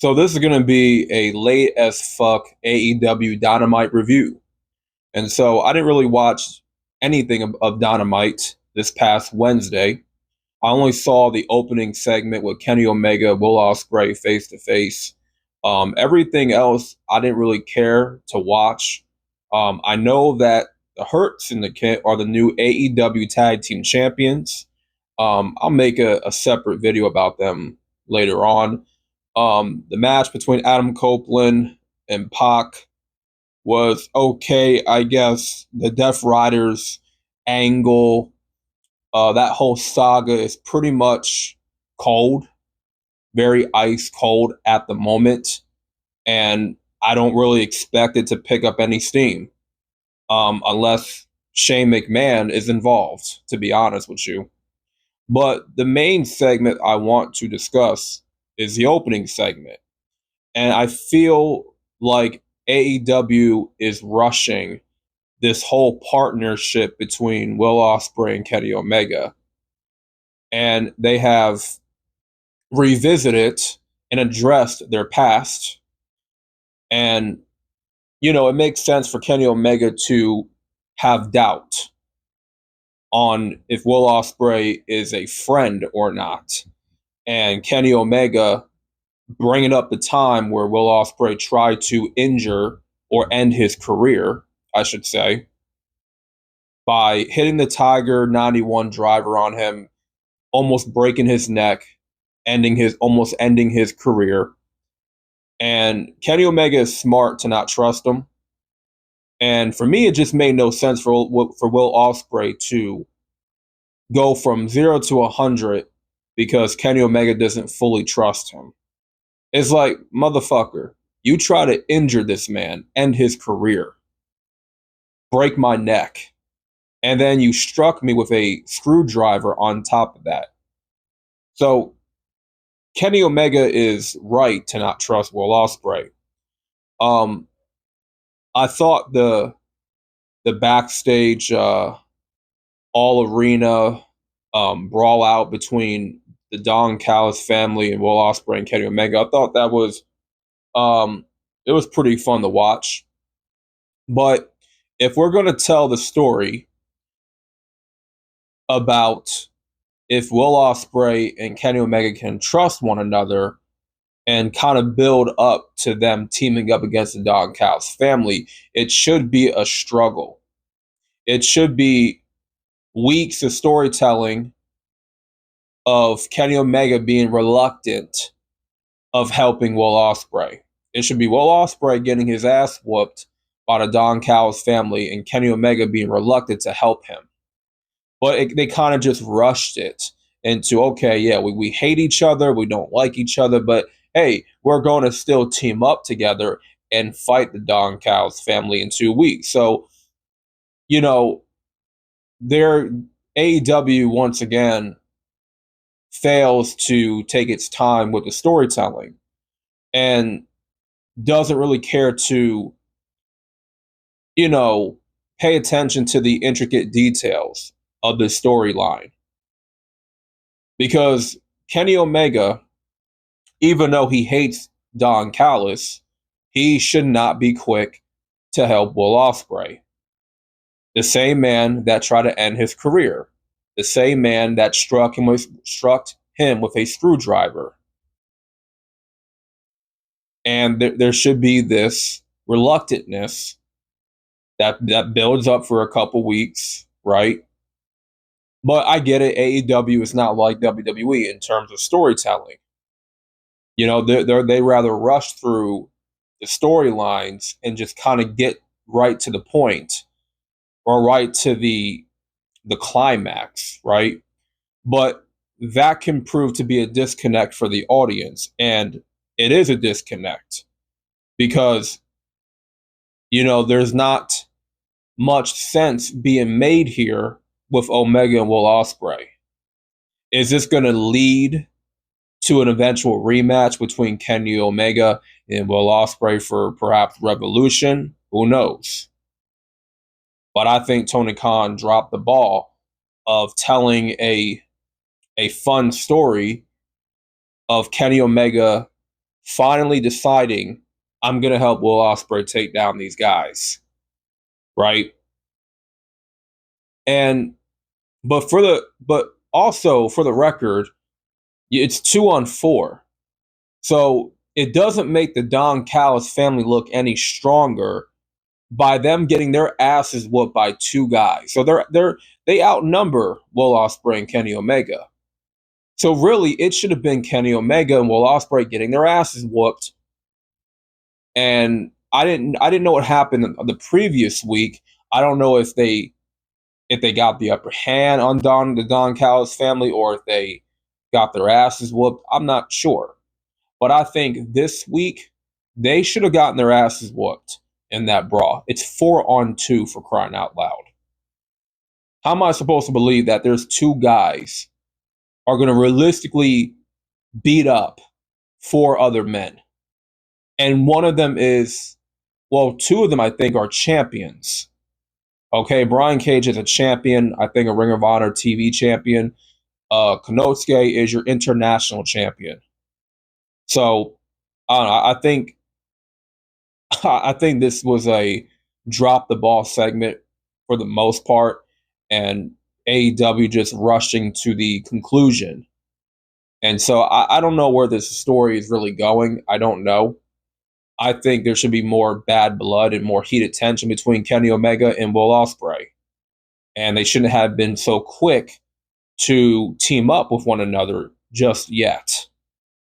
So this is going to be a late as fuck AEW Dynamite review. And so I didn't really watch anything of Dynamite this past Wednesday. I only saw the opening segment with Kenny Omega, Will Ospreay face to face. Everything else I didn't really care to watch. I know that the Hurts and the Kit are the new AEW Tag Team Champions. I'll make a separate video about them later on. The match between Adam Copeland and Pac was okay, I guess. The Death Riders angle, that whole saga is pretty much cold, very ice cold at the moment, and I don't really expect it to pick up any steam unless Shane McMahon is involved, to be honest with you. But the main segment I want to discuss is the opening segment. And I feel like AEW is rushing this whole partnership between Will Ospreay and Kenny Omega. And they have revisited and addressed their past. And, it makes sense for Kenny Omega to have doubt on if Will Ospreay is a friend or not. And Kenny Omega bringing up the time where Will Ospreay tried to injure or end his career, I should say, by hitting the Tiger 91 driver on him, almost breaking his neck, almost ending his career. And Kenny Omega is smart to not trust him. And for me, it just made no sense for Will Ospreay to go from 0 to 100 because Kenny Omega doesn't fully trust him. It's like, motherfucker, you try to injure this man, end his career, break my neck, and then you struck me with a screwdriver on top of that. So Kenny Omega is right to not trust Will Ospreay. I thought the backstage all arena brawl out between the Don Callis family and Will Ospreay and Kenny Omega, I thought that was it was pretty fun to watch. But if we're going to tell the story about if Will Ospreay and Kenny Omega can trust one another and kind of build up to them teaming up against the Don Callis family, it should be a struggle. It should be weeks of storytelling of Kenny Omega being reluctant of helping Will Ospreay. It should be Will Ospreay getting his ass whooped by the Don Callis family and Kenny Omega being reluctant to help him. But they kind of just rushed it into, okay, yeah, we hate each other, we don't like each other, but hey, we're going to still team up together and fight the Don Callis family in 2 weeks. So, their AEW once again fails to take its time with the storytelling and doesn't really care to, pay attention to the intricate details of the storyline. Because Kenny Omega, even though he hates Don Callis, he should not be quick to help Will Ospreay. The same man that tried to end his career. The same man that struck him with a screwdriver. And there should be this reluctantness that builds up for a couple weeks, right? But I get it. AEW is not like WWE in terms of storytelling. They rather rush through the storylines and just kind of get right to the point or right to the climax, right? But that can prove to be a disconnect for the audience, and it is a disconnect because there's not much sense being made here with Omega and Will Ospreay. Is this going to lead to an eventual rematch between Kenny Omega and Will Ospreay for perhaps Revolution? Who knows? But I think Tony Khan dropped the ball of telling a fun story of Kenny Omega finally deciding I'm going to help Will Ospreay take down these guys, right? And but also for the record, it's 2-on-4. So it doesn't make the Don Callis family look any stronger by them getting their asses whooped by two guys. So they outnumber Will Ospreay and Kenny Omega. So really, it should have been Kenny Omega and Will Ospreay getting their asses whooped. And I didn't know what happened the previous week. I don't know if they got the upper hand on the Don Callis family, or if they got their asses whooped. I'm not sure. But I think this week they should have gotten their asses whooped in that brawl. It's 4-on-2 for crying out loud. How am I supposed to believe that there's two guys are going to realistically beat up four other men? And one of them is, well, two of them I think are champions. Okay, Brian Cage is a champion, I think a Ring of Honor TV champion. Konosuke is your international champion. So I don't know, I think I think this was a drop the ball segment for the most part, and AEW just rushing to the conclusion. And so I don't know where this story is really going. I don't know. I think there should be more bad blood and more heated tension between Kenny Omega and Will Ospreay. And they shouldn't have been so quick to team up with one another just yet.